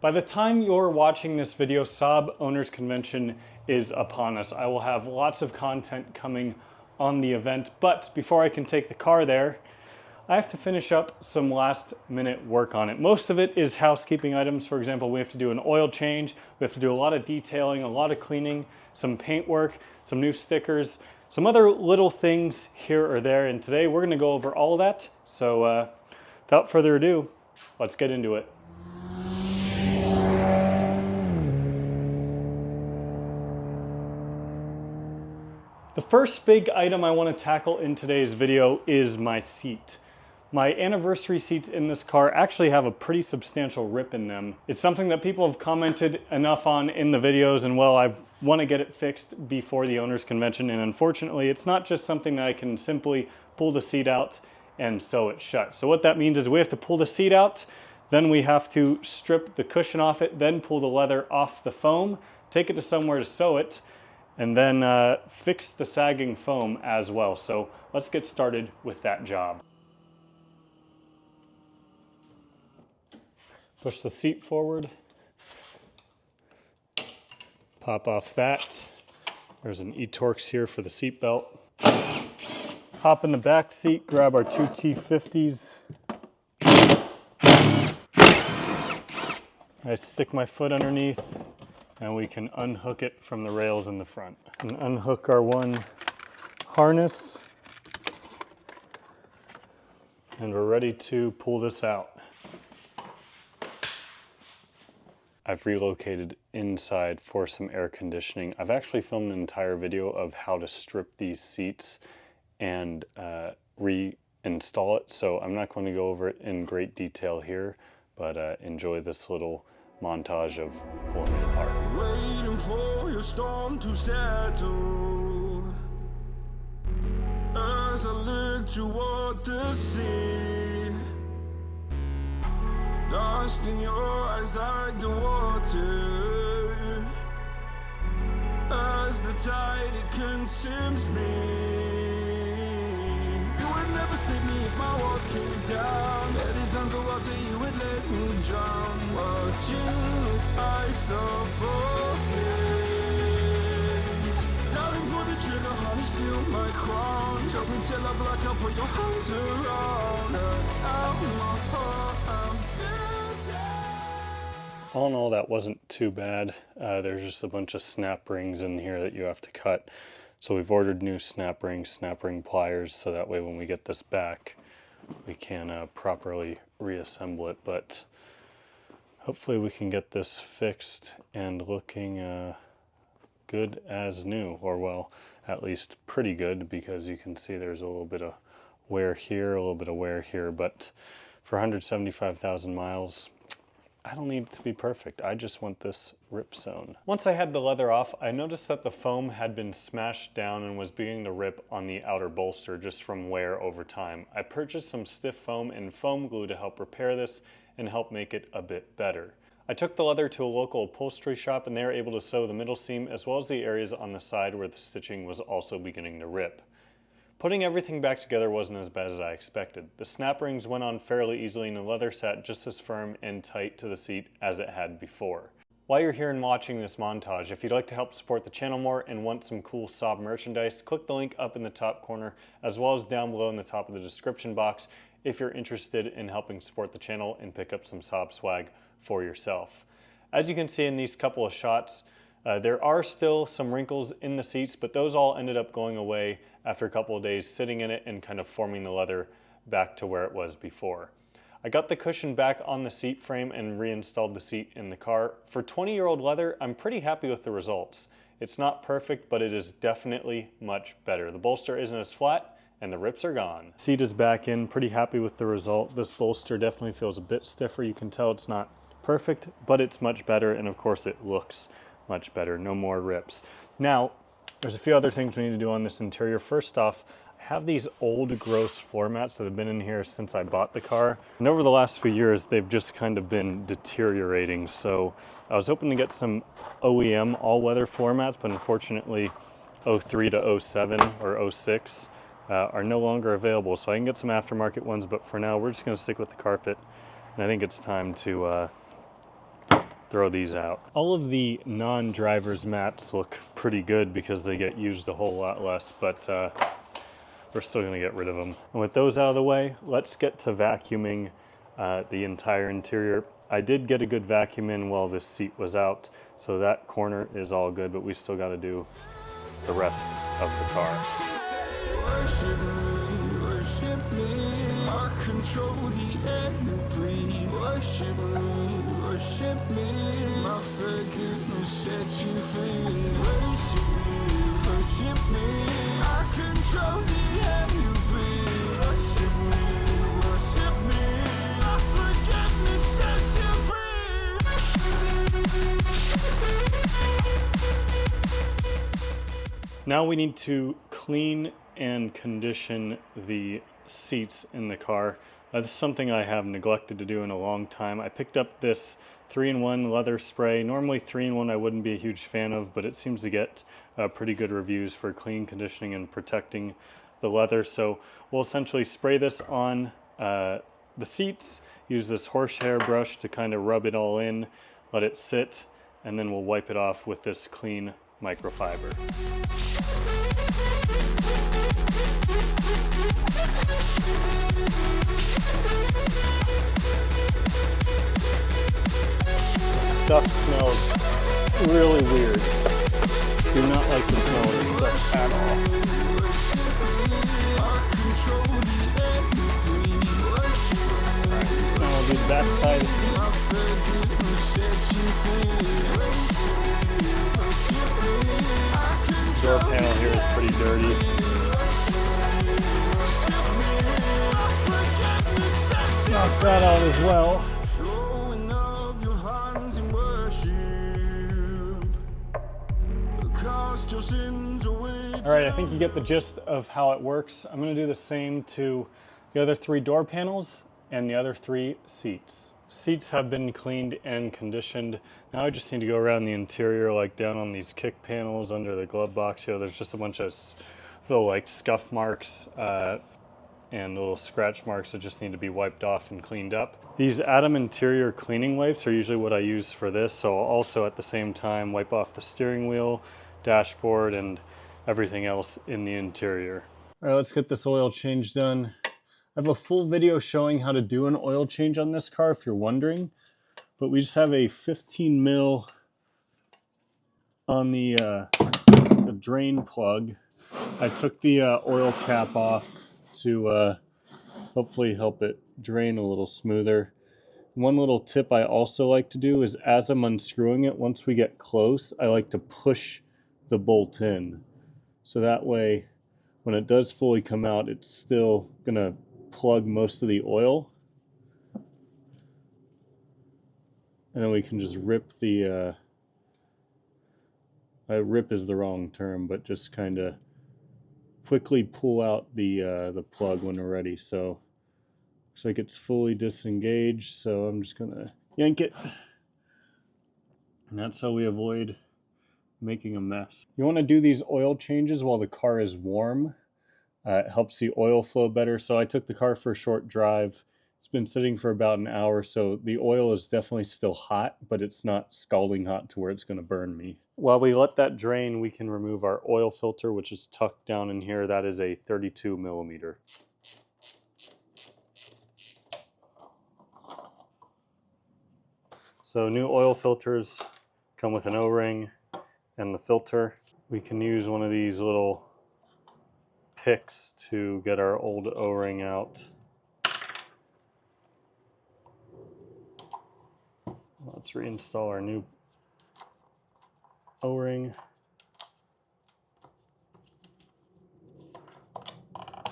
By the time you're watching this video, Saab Owners Convention is upon us. I will have lots of content coming on the event, but before I can take the car there, I have to finish up some last minute work on it. Most of it is housekeeping items. For example, we have to do an oil change, we have to do a lot of detailing, a lot of cleaning, some paint work, some new stickers, some other little things here or there, and today we're gonna go over all of that. So without further ado, let's get into it. The first big item I want to tackle in today's video is my seat. My anniversary seats in this car actually have a pretty substantial rip in them. It's something that people have commented enough on in the videos, and well, I want to get it fixed before the owners convention, and unfortunately it's not just something that I can simply pull the seat out and sew it shut. So what that means is we have to pull the seat out, then we have to strip the cushion off it, then pull the leather off the foam, take it to somewhere to sew it, and then fix the sagging foam as well. So let's get started with that job. Push the seat forward, pop off that. There's an E-Torx here for the seat belt. Hop in the back seat, grab our two T50s. I stick my foot underneath, and we can unhook it from the rails in the front. And unhook our one harness, and we're ready to pull this out. I've relocated inside for some air conditioning. I've actually filmed an entire video of how to strip these seats and reinstall it, so I'm not going to go over it in great detail here, but enjoy this little montage of pulling it apart. Waiting for your storm to settle as I look toward the sea. Dust in your eyes like the water as the tide it consumes me. You would never save me if my walls came down. Head is underwater, you would let me drown. Watching as I suffocate. Darling, pull the trigger, honey, steal my crown. Choke me till I black out, put your hands around. Hurt out my heart, I'm built out. All in all, that wasn't too bad. There's just a bunch of snap rings in here that you have to cut. So we've ordered new snap ring pliers, so that way when we get this back, we can properly reassemble it. But hopefully we can get this fixed and looking good as new, or well, at least pretty good, because you can see there's a little bit of wear here, a little bit of wear here, but for 175,000 miles, I don't need it to be perfect. I just want this rip sewn. Once I had the leather off, I noticed that the foam had been smashed down and was beginning to rip on the outer bolster just from wear over time. I purchased some stiff foam and foam glue to help repair this and help make it a bit better. I took the leather to a local upholstery shop, and they were able to sew the middle seam as well as the areas on the side where the stitching was also beginning to rip. Putting everything back together wasn't as bad as I expected. The snap rings went on fairly easily, and the leather sat just as firm and tight to the seat as it had before. While you're here and watching this montage, if you'd like to help support the channel more and want some cool Saab merchandise, click the link up in the top corner as well as down below in the top of the description box if you're interested in helping support the channel and pick up some Saab swag for yourself. As you can see in these couple of shots, there are still some wrinkles in the seats, but those all ended up going away after a couple of days sitting in it and kind of forming the leather back to where it was before. I got the cushion back on the seat frame and reinstalled the seat in the car. For 20-year-old leather, I'm pretty happy with the results. It's not perfect, but it is definitely much better. The bolster isn't as flat and the rips are gone. Seat is back in, pretty happy with the result. This bolster definitely feels a bit stiffer. You can tell it's not perfect, but it's much better, and of course it looks much better. No more rips. Now, there's a few other things we need to do on this interior. First off, I have these old gross floor mats that have been in here since I bought the car, and over the last few years they've just kind of been deteriorating. So I was hoping to get some OEM all-weather floor mats, but unfortunately 03 to 07 or 06 are no longer available. So I can get some aftermarket ones, but for now we're just going to stick with the carpet, and I think it's time to throw these out. All of the non-driver's mats look pretty good because they get used a whole lot less, but we're still gonna get rid of them. And with those out of the way, let's get to vacuuming the entire interior. I did get a good vacuum in while this seat was out, so that corner is all good, but we still gotta do the rest of the car. Worship me, worship me. I control the air you breathe. Worship me. My forgiveness sets you free. Worship me. I control the air you breathe. Worship me. My forgiveness sets you free. Now we need to clean and condition the seats in the car. This is something I have neglected to do in a long time. I picked up this 3-in-1 leather spray. Normally 3-in-1 I wouldn't be a huge fan of, but it seems to get pretty good reviews for clean, conditioning, and protecting the leather. So we'll essentially spray this on the seats, use this horsehair brush to kind of rub it all in, let it sit, and then we'll wipe it off with this clean microfiber. Stuff smells really weird. Do not like the smell of this stuff at all. Alright, now we'll do the back side. Door panel here is pretty dirty. Knock that out as well. All right, I think you get the gist of how it works. I'm going to do the same to the other 3 door panels and the other 3 seats. Seats have been cleaned and conditioned. Now I just need to go around the interior, like down on these kick panels under the glove box here. There's just a bunch of little like scuff marks and little scratch marks that just need to be wiped off and cleaned up. These Atom interior cleaning wipes are usually what I use for this, so I'll also at the same time wipe off the steering wheel, dashboard, and everything else in the interior. All right, let's get this oil change done. I have a full video showing how to do an oil change on this car if you're wondering, but we just have a 15 mil on the drain plug. I took the oil cap off to hopefully help it drain a little smoother. One little tip I also like to do is as I'm unscrewing it, once we get close, I like to push the bolt in. So that way, when it does fully come out, it's still gonna plug most of the oil. And then we can just rip the, rip is the wrong term, but just kind of quickly pull out the plug when we're ready. So looks like it's fully disengaged, so I'm just gonna yank it. And that's how we avoid making a mess. You want to do these oil changes while the car is warm. It helps the oil flow better. So I took the car for a short drive. It's been sitting for about an hour, so the oil is definitely still hot, but it's not scalding hot to where it's going to burn me. While we let that drain, we can remove our oil filter, which is tucked down in here. That is a 32 millimeter. So new oil filters come with an O-ring and the filter. We can use one of these little picks to get our old O-ring out. Let's reinstall our new O-ring.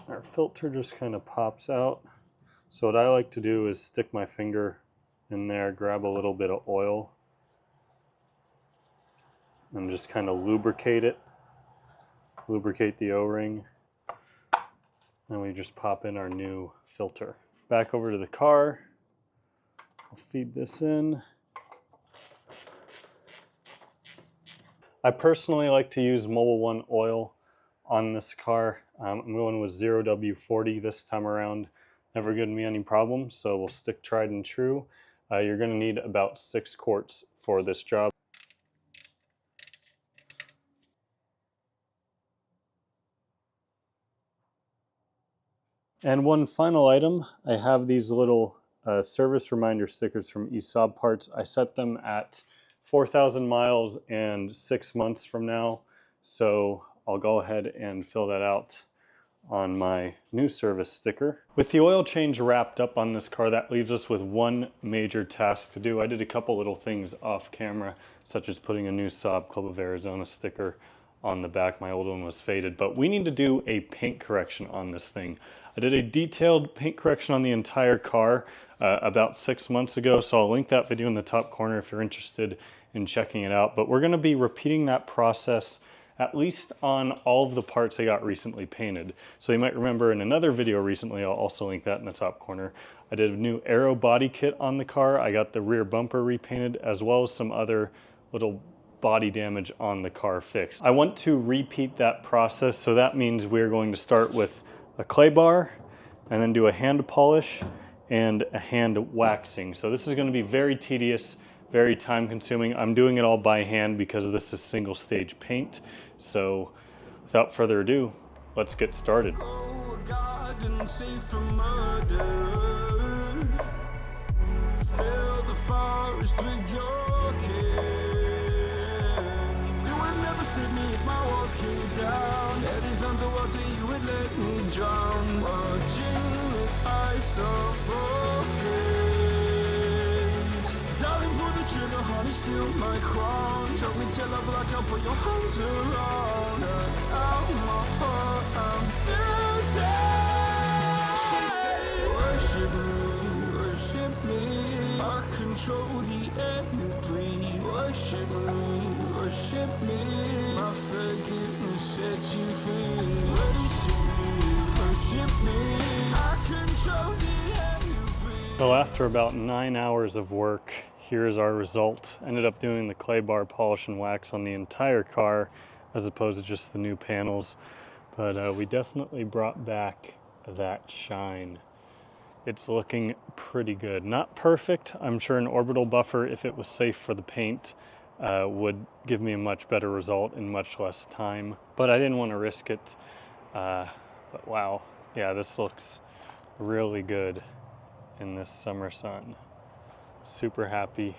Our filter just kind of pops out. So what I like to do is stick my finger in there, grab a little bit of oil, and just kind of lubricate it. Lubricate the O-ring. And we just pop in our new filter. Back over to the car. I'll feed this in. I personally like to use Mobil 1 oil on this car. I'm going with 0W40 this time around. Never given me any problems, so we'll stick tried and true. You're going to need about 6 quarts for this job. And one final item, I have these little service reminder stickers from Saab Parts. I set them at 4,000 miles and 6 months from now. So I'll go ahead and fill that out on my new service sticker. With the oil change wrapped up on this car, that leaves us with one major task to do. I did a couple little things off camera, such as putting a new Saab Club of Arizona sticker on the back. My old one was faded, but we need to do a paint correction on this thing. I did a detailed paint correction on the entire car about 6 months ago, so I'll link that video in the top corner if you're interested in checking it out. But we're going to be repeating that process at least on all of the parts I got recently painted. So you might remember in another video recently, I'll also link that in the top corner, I did a new aero body kit on the car. I got the rear bumper repainted, as well as some other little body damage on the car fixed. I want to repeat that process, so that means we're going to start with a clay bar and then do a hand polish and a hand waxing. So this is going to be very tedious, very time consuming. I'm doing it all by hand because this is single stage paint. So without further ado, let's get started. Oh, God, and safe from murder. Fill the forest with your kin. You would never save me if my walls came down. Head is underwater, you would let me drown. Watching as I suffocate. Darling, pull the trigger, honey, steal my crown. Choke me till I black out, put your hands around. Cut out my heart, I'm guilty. She said, worship me, I control the air you breathe. Worship me, my forgiveness sets you free. Worship me, I control the air you breathe. So after about 9 hours of work, here's our result. Ended up doing the clay bar polish and wax on the entire car as opposed to just the new panels. But we definitely brought back that shine. It's looking pretty good. Not perfect. I'm sure an orbital buffer, if it was safe for the paint, would give me a much better result in much less time. But I didn't want to risk it. But wow, yeah, this looks really good in this summer sun. Super happy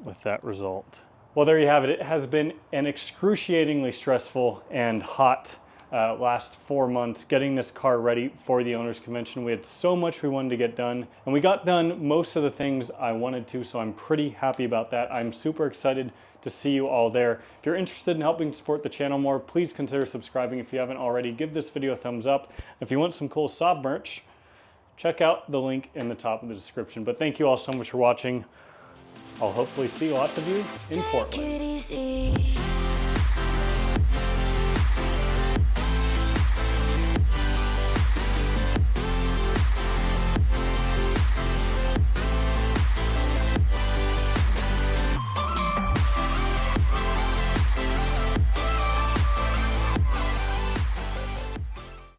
with that result. Well, there you have it. It has been an excruciatingly stressful and hot last 4 months getting this car ready for the owners convention. We had so much we wanted to get done, and we got done most of the things I wanted to, so I'm pretty happy about that. I'm super excited to see you all there. If you're interested in helping support the channel more, please consider subscribing if you haven't already. Give this video a thumbs up. If you want some cool Saab merch, check out the link in the top of the description. But thank you all so much for watching. I'll hopefully see lots of you in Portland.